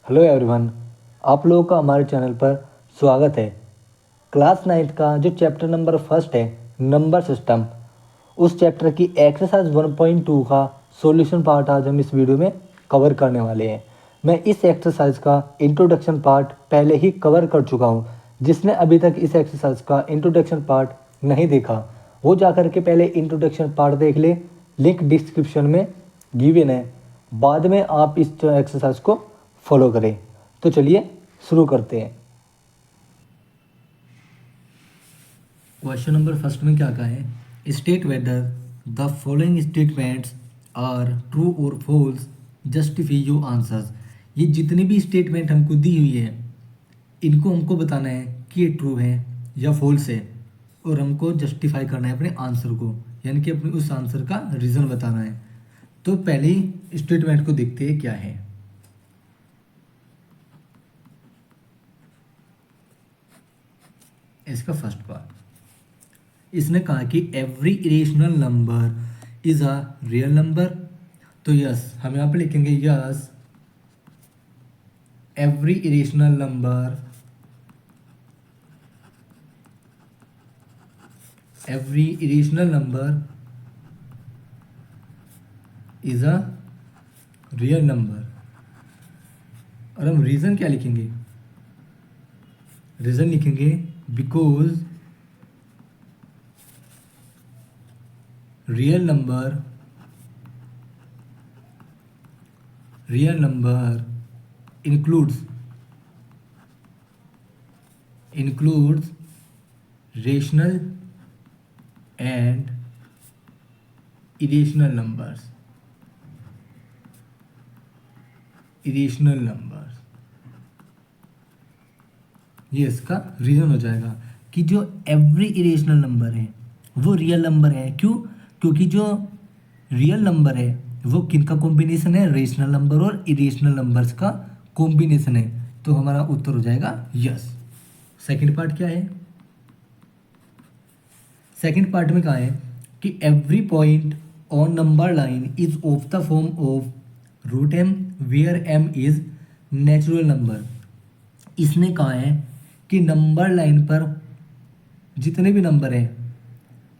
Hello everyone, आप लोगों का हमारे चैनल पर स्वागत है। क्लास 9th का जो चैप्टर नंबर फर्स्ट है नंबर सिस्टम, उस चैप्टर की एक्सरसाइज 1.2 का सॉल्यूशन पार्ट आज हम इस वीडियो में कवर करने वाले हैं। मैं इस एक्सरसाइज का इंट्रोडक्शन पार्ट पहले ही कवर कर चुका हूँ। जिसने अभी तक इस एक्सरसाइज का इंट्रोडक्शन पार्ट नहीं देखा वो जाकर के पहले इंट्रोडक्शन पार्ट देख ले, लिंक डिस्क्रिप्शन में गिवन है। बाद में आप इस एक्सरसाइज को फॉलो करें। तो चलिए शुरू करते हैं। क्वेश्चन नंबर फर्स्ट में क्या कहा है, state whether the following statements are true और फॉल्स, जस्टिफाई योर आंसर्स। ये जितनी भी स्टेटमेंट हमको दी हुई है इनको हमको बताना है कि ये ट्रू है या फॉल्स है, और हमको जस्टिफाई करना है अपने आंसर को, यानी कि अपने उस आंसर का रीज़न बताना है। तो पहले स्टेटमेंट को देखते हैं क्या है। इसका फर्स्ट पार्ट, इसने कहा कि every irrational number is a real number. तो यस, हम यहाँ पे लिखेंगे yes every irrational number, every irrational number is a real number. और हम रीज़न क्या लिखेंगे, रीज़न लिखेंगे because real number includes rational and irrational numbers। ये इसका रीज़न हो जाएगा कि जो एवरी इरेशनल नंबर है वो रियल नंबर है। क्यों? क्योंकि जो रियल नंबर है वो किनका कॉम्बिनेशन है, रेशनल नंबर और इरेशनल नंबर्स का कॉम्बिनेशन है। तो हमारा उत्तर हो जाएगा यस। सेकंड पार्ट क्या है, सेकंड पार्ट में कहा है कि every point on number line is of the form of root m where m is natural number. इसने कहा है कि नंबर लाइन पर जितने भी नंबर हैं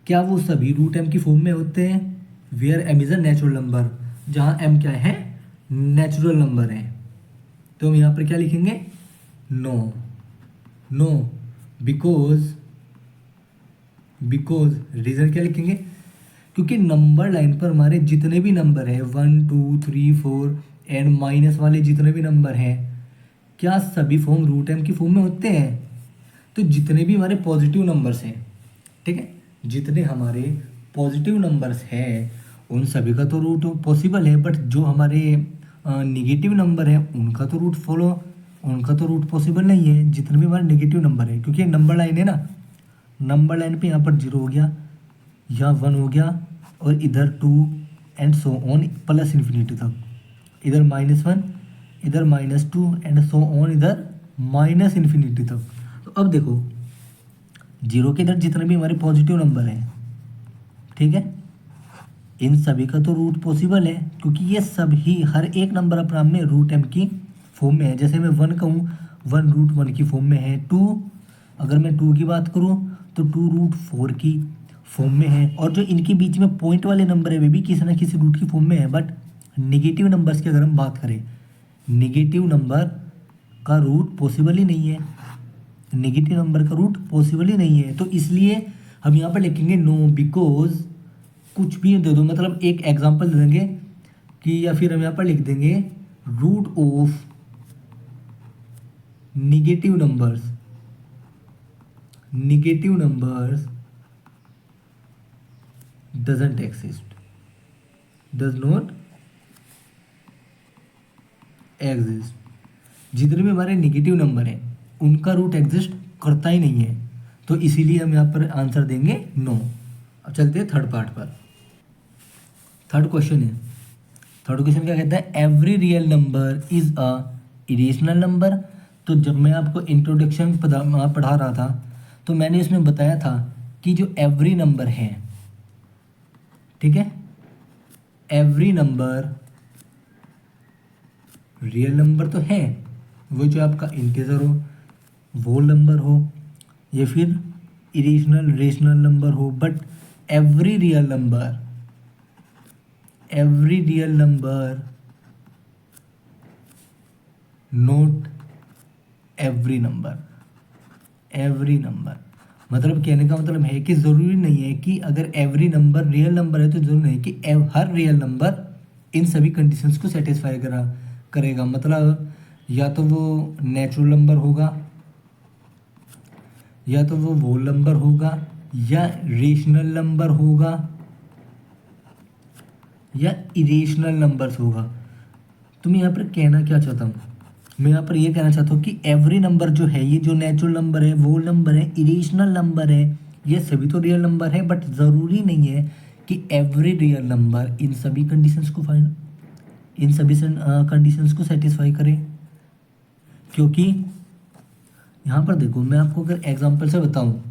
क्या वो सभी रूट एम की फॉर्म में होते हैं, where m is a natural number, जहाँ एम क्या है, नेचुरल नंबर है। तो हम यहाँ पर क्या लिखेंगे, नो बिकॉज रीज़न क्या लिखेंगे, क्योंकि नंबर लाइन पर हमारे जितने भी नंबर हैं 1 2 3 4 एंड माइनस वाले जितने भी नंबर हैं क्या सभी फॉर्म रूट एम की फॉर्म में होते हैं। तो जितने भी हमारे पॉजिटिव नंबर्स हैं, ठीक है, जितने हमारे पॉजिटिव नंबर्स हैं उन सभी का तो रूट पॉसिबल है, बट जो हमारे निगेटिव नंबर हैं उनका तो रूट पॉसिबल नहीं है, जितने भी हमारे नेगेटिव नंबर है। क्योंकि नंबर लाइन है ना, नंबर लाइन पे यहाँ पर 0 हो गया, यहाँ 1 हो गया, और इधर 2 and so on plus infinity तक, इधर -1, इधर -2 एंड सो ऑन, इधर माइनस इन्फिनिटी तक। तो अब देखो 0 के इधर जितने भी हमारे पॉजिटिव नंबर हैं, ठीक है, इन सभी का तो रूट पॉसिबल है, क्योंकि ये सभी हर एक नंबर अपना में रूट एम की फॉर्म में है। जैसे मैं 1 कहूँ, 1 रूट 1 की फॉर्म में है। 2, अगर मैं 2 की बात करूँ तो 2 रूट 4 की फॉर्म में है। और जो इनके बीच में पॉइंट वाले नंबर है वे भी किसी ना किसी रूट की फॉर्म में है। बट निगेटिव नंबर्स की अगर हम बात करें, निगेटिव नंबर का रूट पॉसिबल ही नहीं है, नेगेटिव नंबर का रूट पॉसिबल ही नहीं है। तो इसलिए हम यहाँ पर लिखेंगे नो बिकॉज, कुछ भी दे दो, मतलब एक एग्जांपल दे देंगे कि, या फिर हम यहाँ पर लिख देंगे root of negative numbers doesn't exist, does not exist. जितने भी हमारे निगेटिव नंबर हैं उनका रूट एग्जिस्ट करता ही नहीं है। तो इसीलिए हम यहाँ पर आंसर देंगे नो। अब चलते हैं थर्ड पार्ट पर। थर्ड क्वेश्चन क्या कहता है, every real number is a irrational number. तो जब मैं आपको इंट्रोडक्शन पढ़ा रहा था तो मैंने इसमें बताया था कि जो एवरी नंबर है, ठीक है, एवरी नंबर रियल नंबर तो है, वो जो आपका इंटीजर हो, वो नंबर हो, या फिर इरेशनल रेशनल नंबर हो, but every real number, every real number, note every number, every number. मतलब कहने का मतलब है कि ज़रूरी नहीं है कि अगर एवरी नंबर रियल नंबर है तो ज़रूरी नहीं है कि हर रियल नंबर इन सभी कंडीशंस को सेटिस्फाई करेगा। मतलब या तो वो नेचुरल नंबर होगा, या तो वो होल नंबर होगा, या रेशनल नंबर होगा, या इरेशनल नंबर्स होगा। तो मैं यहाँ पर कहना क्या चाहता हूँ, मैं यहाँ पर ये कहना चाहता हूँ कि एवरी नंबर जो है, ये जो नेचुरल नंबर है, वो नंबर है, इरेशनल नंबर है, ये सभी तो रियल नंबर है, बट ज़रूरी नहीं है कि एवरी रियल नंबर इन सभी कंडीशंस को कंडीशंस को सेटिस्फाई करे। क्योंकि यहाँ पर देखो, मैं आपको अगर एग्जांपल से बताऊँ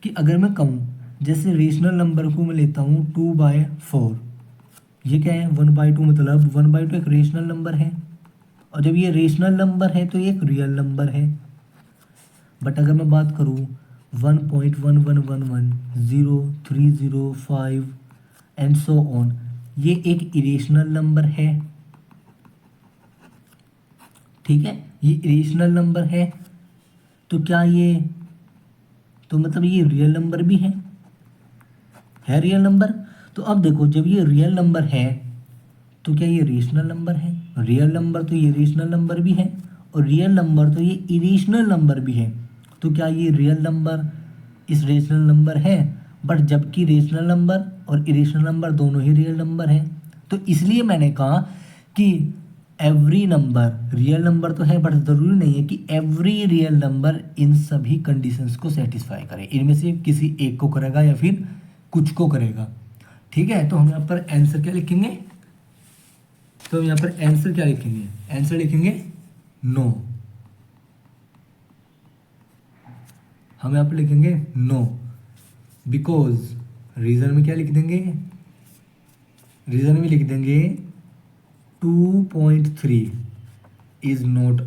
कि अगर मैं कहूँ जैसे रेशनल नंबर को मैं लेता हूँ 2/4, ये क्या है 1/2, मतलब 1/2 एक रेशनल नंबर है, और जब ये रेशनल नंबर है तो ये एक रियल नंबर है। बट अगर मैं बात करूँ 1.11110305 एंड सो ऑन, ये एक इरेशनल नंबर है, ठीक है, ये इरेशनल नंबर है। तो क्या ये, तो मतलब ये रियल नंबर भी है रियल नंबर। तो अब देखो, जब ये रियल नंबर है तो क्या ये रेशनल नंबर है? रियल नंबर तो ये रेशनल नंबर भी है, और रियल नंबर तो ये इरेशनल नंबर भी है। तो क्या ये रियल नंबर इस रेशनल नंबर है? बट जबकि रेशनल नंबर और इरेशनल नंबर दोनों ही रियल नंबर हैं। तो इसलिए मैंने कहा कि एवरी नंबर रियल नंबर तो है, बट ज़रूरी नहीं है कि एवरी रियल नंबर इन सभी कंडीशंस को सेटिस्फाई करे, इनमें से किसी एक को करेगा या फिर कुछ को करेगा। ठीक है, तो हम यहाँ पर आंसर क्या लिखेंगे? तो हम यहाँ पर आंसर क्या लिखेंगे? आंसर लिखेंगे नो। हम यहाँ पर लिखेंगे नो, बिकॉज रीजन में क्या लिख देंगे? रीजन में लिख देंगे 2.3 is not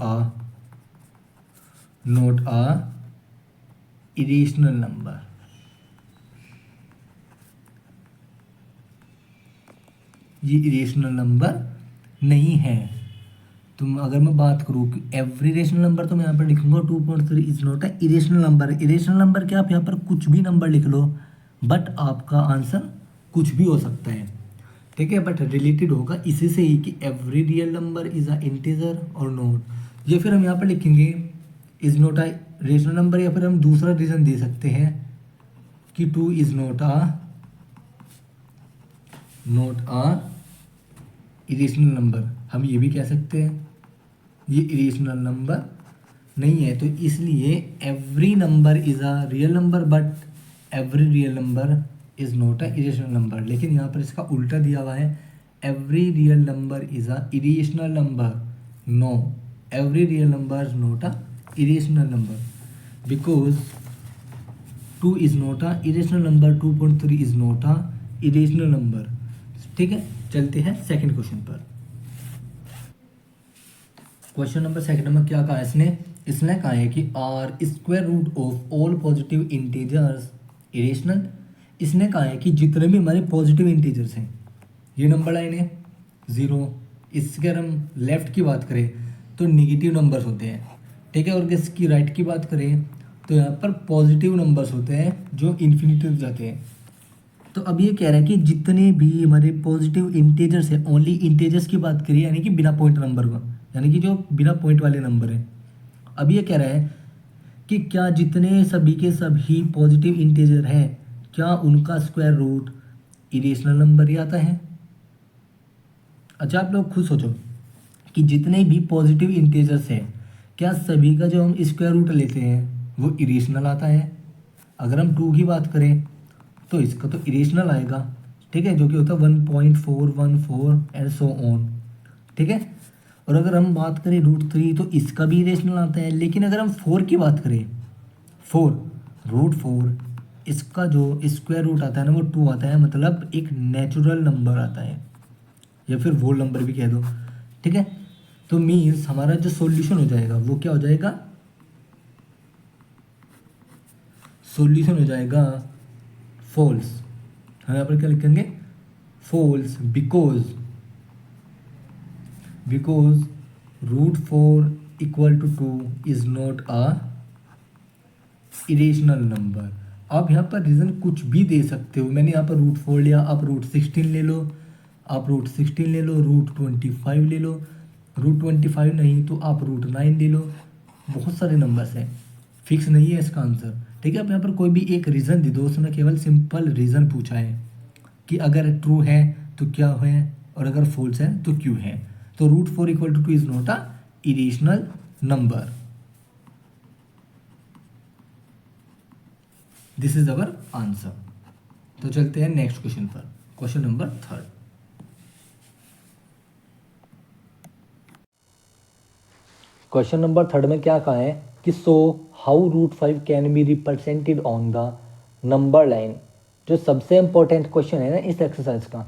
a irrational number. ये इरेशनल नंबर नहीं है। तो अगर मैं बात करूँ कि एवरी रेशनल नंबर, तो मैं यहाँ पर लिखूंगा 2.3 is not a irrational number. Irrational number क्या, आप यहाँ पर कुछ भी नंबर लिख लो, बट आपका आंसर कुछ भी हो सकता है। ठीक है, बट रिलेटेड होगा इसी से ही कि every real number is a integer और नॉट। या फिर हम यहाँ पर लिखेंगे is not a rational number, या फिर हम दूसरा रीजन दे सकते हैं कि 2 is not a irrational number. हम ये भी कह सकते हैं ये इरेशनल नंबर नहीं है। तो इसलिए every number is a real number, but every real number is not a irrational number. लेकिन यहाँ पर इसका उल्टा दिया हुआ है, every real number is a irrational number. No, every real number is not a irrational number, because 2 is not a irrational number, 2.3 is not a irrational number. ठीक है, चलते हैं सेकंड क्वेश्चन पर। क्वेश्चन नंबर सेकंड में क्या कहा है इसने कहा है कि are square root of all positive integers irrational. इसने कहा है कि जितने भी हमारे पॉजिटिव इंटीजर्स हैं, ये नंबर लाइन है 0, इसके अगर हम लेफ्ट की बात करें तो निगेटिव नंबर्स होते हैं। ठीक है, और इसकी राइट की बात करें तो यहाँ पर पॉजिटिव नंबर्स होते हैं जो इन्फिनिटी तक जाते हैं। तो अब ये कह रहा है कि जितने भी हमारे पॉजिटिव इंटीजर्स है, ओनली इंटीजर्स की बात करिए, यानी कि बिना पॉइंट नंबर का, यानी कि जो बिना पॉइंट वाले नंबर हैं। अब ये कह रहा है कि क्या जितने सभी के सभी पॉजिटिव इंटीजर हैं, क्या उनका स्क्वायर रूट इरेशनल नंबर ही आता है? अच्छा, आप लोग खुद सोचो कि जितने भी पॉजिटिव इंटीजर्स हैं, क्या सभी का जो हम स्क्वायर रूट लेते हैं वो इरेशनल आता है? अगर हम 2 की बात करें तो इसका तो इरेशनल आएगा। ठीक है, जो कि होता है 1.414 एंड सो ऑन। ठीक है, और अगर हम बात करें √3 तो इसका भी इरेशनल आता है। लेकिन अगर हम 4 की बात करें, 4 √4, इसका जो स्क्वायर रूट आता है ना वो 2 आता है, मतलब एक नेचुरल नंबर आता है, या फिर होल नंबर भी कह दो। ठीक है, तो मीन्स हमारा जो सॉल्यूशन हो जाएगा वो क्या हो जाएगा, सॉल्यूशन हो जाएगा फॉल्स। हम यहाँ पर क्या लिखेंगे, false, because √4 = 2 is not a irrational number. आप यहाँ पर रीज़न कुछ भी दे सकते हो। मैंने यहाँ पर √4 लिया, आप √16 ले लो, आप √16 ले लो, √25 ले लो, √25 नहीं तो आप √9 ले लो। बहुत सारे नंबर्स हैं, फिक्स नहीं है इसका आंसर। ठीक है, आप यहाँ पर कोई भी एक रीज़न दे दो। उसने केवल सिंपल रीज़न पूछा है कि अगर ट्रू है तो क्या है और अगर फॉल्स है तो क्यों है। तो √4 = 2 is not a irrational number. This is our answer. तो चलते हैं नेक्स्ट क्वेश्चन पर, क्वेश्चन नंबर 3। क्वेश्चन नंबर 3 में क्या कहा है कि so how √5 can be represented on the number line. जो सबसे इंपॉर्टेंट क्वेश्चन है ना इस एक्सरसाइज का,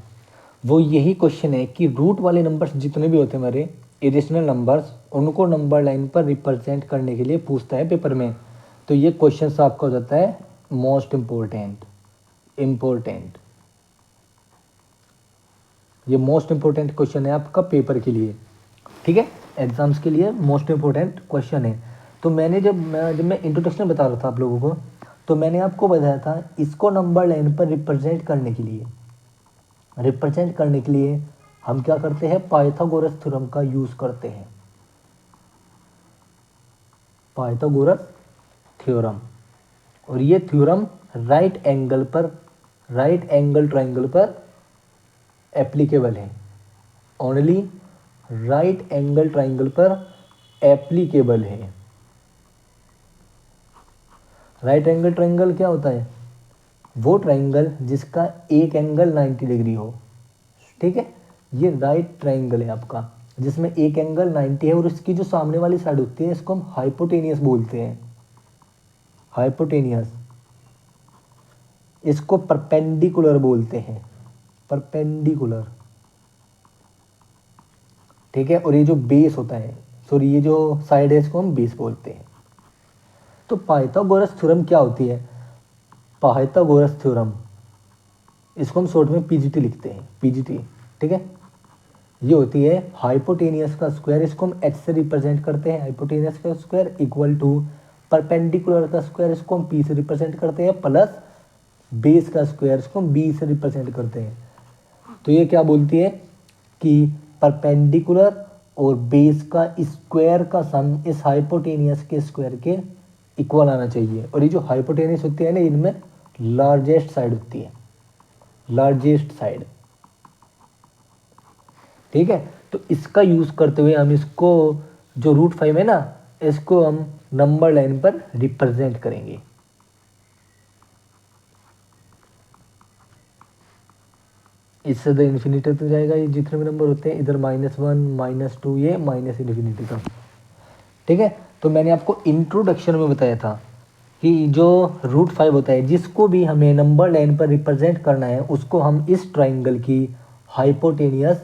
वो यही क्वेश्चन है कि रूट वाले नंबर्स जितने भी होते हैं हमारे इरेशनल नंबर्स, उनको नंबर लाइन पर रिप्रेजेंट करने के लिए पूछता है पेपर में। तो ये क्वेश्चन आपका हो जाता है मोस्ट इम्पोर्टेंट। ये मोस्ट इम्पोर्टेंट क्वेश्चन है आपका पेपर के लिए। ठीक है, एग्जाम्स के लिए मोस्ट इम्पोर्टेंट क्वेश्चन है। तो जब मैं इंट्रोडक्शन बता रहा था आप लोगों को, तो मैंने आपको बताया था इसको नंबर लाइन पर रिप्रेजेंट करने के लिए हम क्या करते हैं, पाइथागोरस थ्योरम का यूज करते हैं। पाइथागोरस थ्योरम, और ये थ्योरम राइट एंगल ट्रायंगल पर एप्लीकेबल है। ओनली राइट एंगल ट्रायंगल पर एप्लीकेबल है। राइट एंगल ट्रायंगल क्या होता है, वो ट्रायंगल जिसका एक एंगल 90 डिग्री हो। ठीक है, ये राइट ट्रायंगल है आपका जिसमें एक एंगल 90 है और इसकी जो सामने वाली साइड होती है इसको हम हाइपोटेनियस बोलते हैं। हाइपोटेनियस, इसको परपेंडिकुलर बोलते हैं, परपेंडिकुलर। ठीक है, और ये जो बेस होता है, सॉरी ये जो साइड है इसको हम बेस बोलते हैं। तो पाइथागोरस थ्योरम क्या होती है, पाइथागोरस थ्योरम, इसको हम शॉर्ट में पीजीटी लिखते हैं, पीजीटी। ठीक है, ये होती है हाइपोटेनियस का स्क्वायर, इसको हम एच से रिप्रेजेंट करते हैं, हाइपोटेनियस का स्क्वायर इक्वल टू परपेंडिकुलर का स्क्वायर, इसको हम पी से रिप्रेजेंट करते हैं, प्लस बेस का स्क्वायर, इसको हम बी से रिप्रेजेंट करते हैं। तो ये क्या बोलती है कि परपेंडिकुलर और बेस का स्क्वायर का सम इस हाइपोटेनियस के स्क्वायर के इक्वल आना चाहिए। और ये जो हाइपोटेनियस होती है ना, इनमें लार्जेस्ट साइड होती है, लार्जेस्ट साइड। ठीक है, तो इसका यूज करते हुए हम इसको जो √5 है ना, इसको हम नंबर लाइन पर रिप्रेजेंट करेंगे। इससे तो इन्फिनिटी तो जाएगा, ये जितने भी नंबर होते हैं इधर -1 -2 ये -∞ का। ठीक है, तो मैंने आपको इंट्रोडक्शन में बताया था कि जो √5 होता है जिसको भी हमें नंबर लाइन पर रिप्रेजेंट करना है उसको हम इस ट्राइंगल की हाइपोटेनियस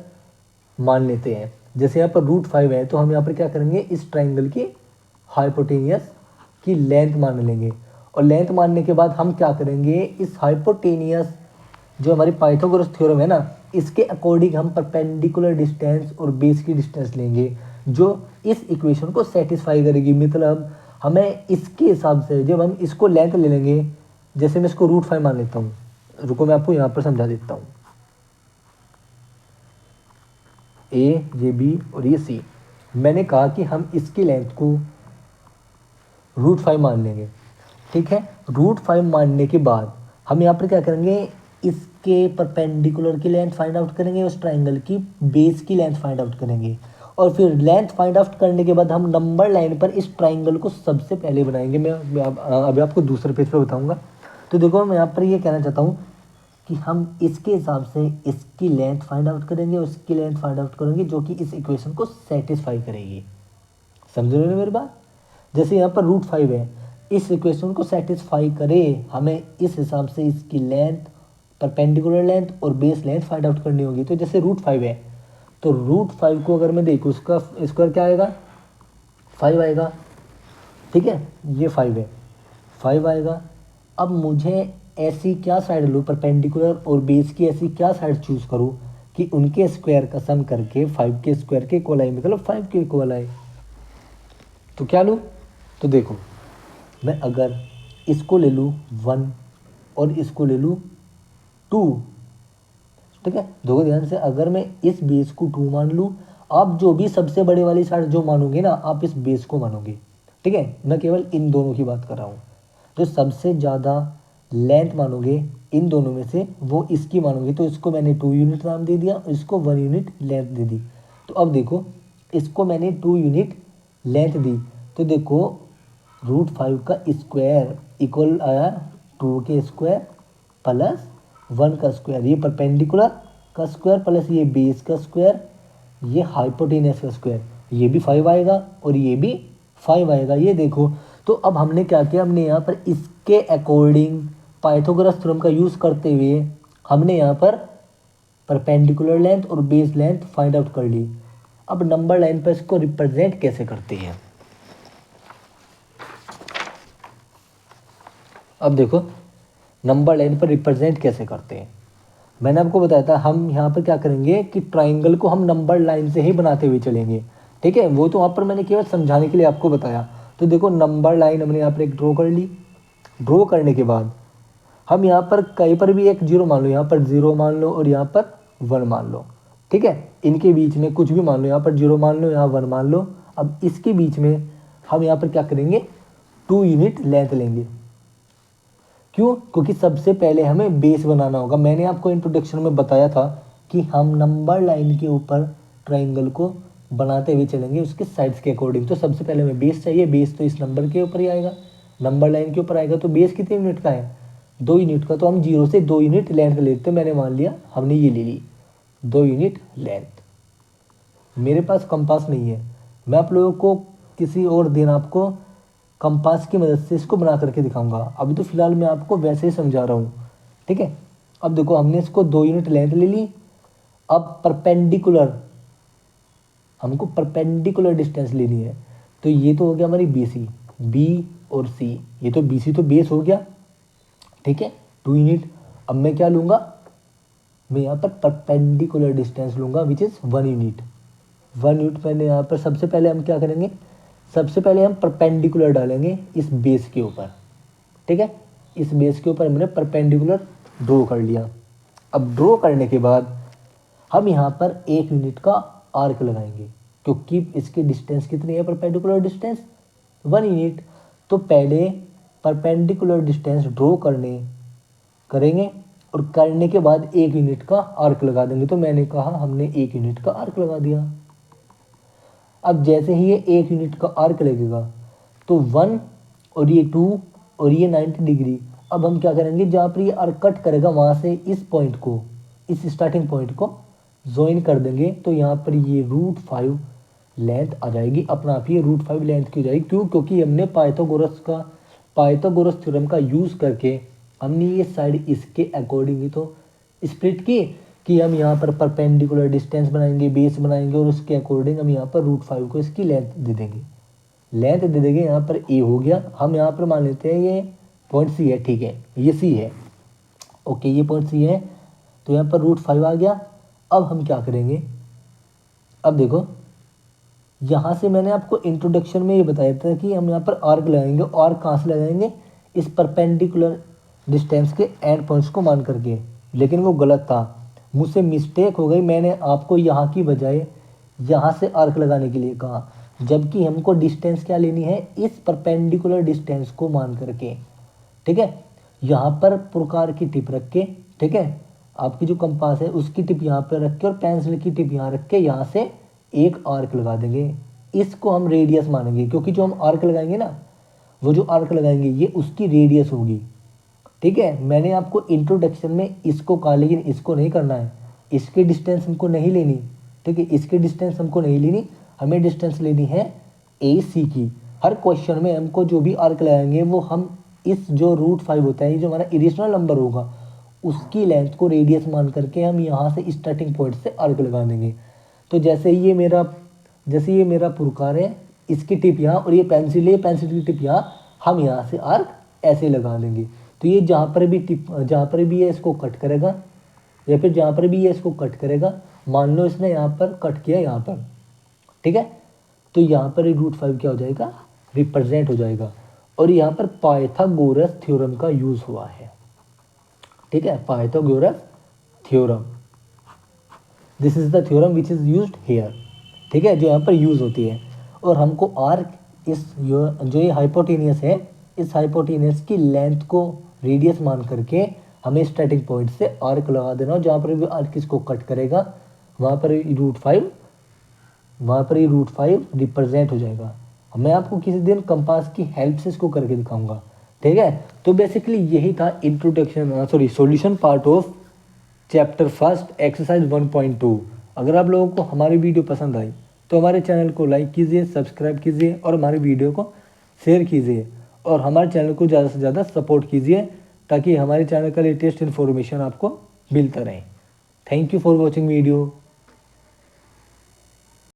मान लेते हैं। जैसे यहाँ पर √5 है तो हम यहाँ पर क्या करेंगे, इस ट्राइंगल की हाइपोटेनियस की लेंथ मान लेंगे। और लेंथ मानने के बाद हम क्या करेंगे, इस हाइपोटेनियस जो हमारी पाइथागोरस थ्योरम है ना, इसके अकॉर्डिंग हम परपेंडिकुलर डिस्टेंस और बेस की डिस्टेंस लेंगे जो इस इक्वेशन को सेटिस्फाई करेगी। मतलब हमें इसके हिसाब से जब हम इसको लेंथ ले लेंगे, जैसे मैं इसको √5 मान लेता हूँ, रुको मैं आपको यहाँ पर समझा देता हूँ। ए, ये बी और ये सी, मैंने कहा कि हम इसकी लेंथ को √5 मान लेंगे। ठीक है, √5 मानने के बाद हम यहाँ पर क्या करेंगे, इसके परपेंडिकुलर की लेंथ फाइंड आउट करेंगे, उस ट्राइंगल की बेस की लेंथ फाइंड आउट करेंगे। और फिर लेंथ फाइंड आउट करने के बाद हम नंबर लाइन पर इस ट्राइंगल को सबसे पहले बनाएंगे। मैं अभी आपको दूसरे पेज पे बताऊंगा। तो देखो मैं यहाँ पर ये कहना चाहता हूँ कि हम इसके हिसाब से इसकी लेंथ फाइंड आउट करेंगे, उसकी लेंथ फाइंड आउट करेंगे जो कि इस इक्वेशन को सेटिस्फाई करेगी। समझ रहे हो मेरी बात? जैसे यहाँ पर √5 है, इस इक्वेशन को सेटिस्फाई करे, हमें इस हिसाब से इसकी लेंथ, परपेंडिकुलर लेंथ और बेस लेंथ फाइंड आउट करनी होगी। तो जैसे √5 है तो √5 को अगर मैं देखूँ उसका स्क्वायर क्या आएगा, 5 आएगा, ठीक है, ये 5 है, 5 आएगा। अब मुझे ऐसी क्या साइड लूँ परपेंडिकुलर और बेस की ऐसी क्या साइड चूज़ करूँ कि उनके स्क्वायर का सम करके 5 के स्क्वायर के इक्वल आए, मतलब 5 के इक्वल आए। तो क्या लूँ, तो देखो मैं अगर इसको ले लूँ 1 और इसको ले लूँ 2, ठीक है, देखो ध्यान से, अगर मैं इस बेस को 2 मान लूँ, आप जो भी सबसे बड़े वाली साइड जो मानोगे ना, आप इस बेस को मानोगे, ठीक है, मैं केवल इन दोनों की बात कर रहा हूँ। जो सबसे ज़्यादा लेंथ मानोगे इन दोनों में से वो इसकी मानोगे, तो इसको मैंने 2 यूनिट नाम दे दिया, इसको 1 यूनिट लेंथ दे दी। तो अब देखो इसको मैंने 2 यूनिट लेंथ दी, तो देखो √5 का स्क्वायर इक्वल आया 2 के स्क्वायर प्लस 1 का स्क्वायर, ये परपेंडिकुलर का स्क्वायर प्लस ये बेस का स्क्वायर, ये हाइपोटेनस का स्क्वायर, ये भी 5 आएगा और ये भी 5 आएगा, ये देखो। तो अब हमने क्या किया, हमने यहाँ पर इसके अकॉर्डिंग पाइथागोरस थ्योरम का यूज़ करते हुए हमने यहाँ पर परपेंडिकुलर लेंथ और बेस लेंथ फाइंड आउट कर ली। अब नंबर लाइन पर इसको रिप्रेजेंट कैसे करते हैं, अब देखो नंबर लाइन पर रिप्रेजेंट कैसे करते हैं। मैंने आपको बताया था हम यहाँ पर क्या करेंगे कि ट्राइंगल को हम नंबर लाइन से ही बनाते हुए चलेंगे, ठीक है, वो तो वहाँ पर मैंने केवल समझाने के लिए आपको बताया। तो देखो नंबर लाइन हमने यहाँ पर एक ड्रॉ कर ली, ड्रॉ करने के बाद हम यहाँ पर कहीं पर भी एक 0 मान लो, यहाँ पर 0 मान लो और यहाँ पर 1 मान लो, ठीक है, इनके बीच में कुछ भी मान लो, यहाँ पर 0 मान लो, यहाँ 1 मान लो। अब इसके बीच में हम यहाँ पर क्या करेंगे, 2 यूनिट लेंथ लेंगे। क्यों, क्योंकि सबसे पहले हमें बेस बनाना होगा। मैंने आपको इंट्रोडक्शन में बताया था कि हम नंबर लाइन के ऊपर ट्राइंगल को बनाते हुए चलेंगे उसके साइड्स के अकॉर्डिंग। तो सबसे पहले हमें बेस चाहिए, बेस तो इस नंबर के ऊपर ही आएगा, नंबर लाइन के ऊपर आएगा। तो बेस कितने यूनिट का है, 2 यूनिट का, तो हम 0 से 2 यूनिट लेंथ लेते हैं। मैंने मान लिया हमने ये ले ली 2 यूनिट लेंथ। मेरे पास कंपास नहीं है, मैं आप लोगों को किसी और दिन आपको कंपास की मदद से इसको बना करके दिखाऊंगा, अभी तो फिलहाल मैं आपको वैसे ही समझा रहा हूँ, ठीक है। अब देखो हमने इसको 2 यूनिट लेंथ ले ली। अब परपेंडिकुलर, हमको परपेंडिकुलर डिस्टेंस लेनी है, तो ये तो हो गया हमारी BC, B और C, ये तो BC तो बेस हो गया, ठीक है, 2 यूनिट। अब मैं क्या लूँगा, मैं यहाँ पर परपेंडिकुलर डिस्टेंस लूँगा विच इज़ 1 यूनिट। 1 यूनिट मैंने यहाँ पर, सबसे पहले हम क्या करेंगे, सबसे पहले हम परपेंडिकुलर डालेंगे इस बेस के ऊपर, ठीक है, इस बेस के ऊपर मैंने परपेंडिकुलर ड्रॉ कर लिया। अब ड्रॉ करने के बाद हम यहाँ पर 1 यूनिट का आर्क लगाएंगे, क्योंकि इसकी डिस्टेंस कितनी है, परपेंडिकुलर डिस्टेंस 1 यूनिट। तो पहले परपेंडिकुलर डिस्टेंस ड्रॉ करेंगे और करने के बाद 1 यूनिट का आर्क लगा देंगे। तो मैंने कहा हमने 1 यूनिट का आर्क लगा दिया। अब जैसे ही ये 1 यूनिट का आर्क लगेगा तो 1 और ये 2 और ये 90 डिग्री, अब हम क्या करेंगे, जहाँ पर ये आर्क कट करेगा वहाँ से इस पॉइंट को, इस स्टार्टिंग पॉइंट को ज्वाइन कर देंगे। तो यहाँ पर ये √5 लेंथ आ जाएगी, अपना आप ये √5 लेंथ की हो जाएगी। क्यों, क्योंकि हमने पाइथागोरस थ्योरम का यूज़ करके हमने ये साइड इसके अकॉर्डिंग ही तो स्प्लिट की कि हम यहाँ पर परपेंडिकुलर डिस्टेंस बनाएंगे, बेस बनाएंगे और उसके अकॉर्डिंग हम यहाँ पर √5 को इसकी लेंथ दे देंगे, यहाँ पर A हो गया। हम यहाँ पर मान लेते हैं ये पॉइंट C है, ठीक है, ये C है, ओके, ये पॉइंट C है, तो यहाँ पर √5 आ गया। अब हम क्या करेंगे, अब देखो यहाँ से मैंने आपको इंट्रोडक्शन में ये बताया था कि हम यहाँ पर आर्क लगाएंगे, आर्क कहाँ से लगाएंगे, इस परपेंडिकुलर डिस्टेंस के एंड पॉइंट्स को मान करके, लेकिन वो गलत था, मुझसे मिस्टेक हो गई, मैंने आपको यहाँ की बजाय यहाँ से आर्क लगाने के लिए कहा, जबकि हमको डिस्टेंस क्या लेनी है, इस परपेंडिकुलर डिस्टेंस को मान करके, ठीक है। यहाँ पर प्रकार की टिप रख के, ठीक है, आपकी जो कंपास है उसकी टिप यहाँ पर रख के और पेंसिल की टिप यहाँ रख के यहाँ से एक आर्क लगा देंगे। इसको हम रेडियस मानेंगे, क्योंकि जो हम आर्क लगाएंगे ना, वो जो आर्क लगाएंगे ये उसकी रेडियस होगी, ठीक है। मैंने आपको इंट्रोडक्शन में इसको कहा, लेकिन इसको नहीं करना है, इसकी डिस्टेंस हमको नहीं लेनी, ठीक है, इसकी डिस्टेंस हमको नहीं लेनी, हमें डिस्टेंस लेनी है AC की। हर क्वेश्चन में हमको जो भी आर्क लगाएंगे वो हम इस जो √5 होता है, ये जो हमारा इरेशनल नंबर होगा, उसकी लेंथ को रेडियस मान करके हम यहाँ से स्टार्टिंग पॉइंट से आर्क लगा देंगे। तो जैसे ये मेरा पुरकार है, इसकी टिप यहाँ और ये पेंसिल है, पेंसिल की टिप यहाँ, हम यहाँ से आर्क ऐसे लगा देंगे। तो ये जहाँ पर भी ये इसको कट करेगा या फिर जहाँ पर भी ये इसको कट करेगा, मान लो इसने यहाँ पर कट किया यहाँ पर, ठीक है, तो यहाँ पर √5 क्या हो जाएगा, रिप्रेजेंट हो जाएगा। और यहाँ पर पाइथागोरस थ्योरम का यूज हुआ है, ठीक है, Pythagoras theorem, this is the theorem which is used here, ठीक है, जो यहाँ पर यूज होती है। और हमको आर्क जो ये हाइपोटेनियस है, इस हाइपोटेनियस की लेंथ को रेडियस मान करके हमें स्टार्टिंग पॉइंट से आर्क लगा देना, और जहाँ पर भी आर्क इसको कट करेगा वहाँ पर √5 रिप्रेजेंट हो जाएगा। मैं आपको किसी दिन कंपास की हेल्प से इसको करके दिखाऊंगा, ठीक है। तो बेसिकली यही था solution part of chapter 1 exercise 1.2। अगर आप लोगों को हमारी वीडियो पसंद आई तो हमारे चैनल को लाइक कीजिए, सब्सक्राइब कीजिए और हमारी वीडियो को शेयर कीजिए, और हमारे चैनल को ज़्यादा से ज़्यादा सपोर्ट कीजिए ताकि हमारे चैनल का लेटेस्ट इन्फॉर्मेशन आपको मिलता रहे। Thank you for watching video.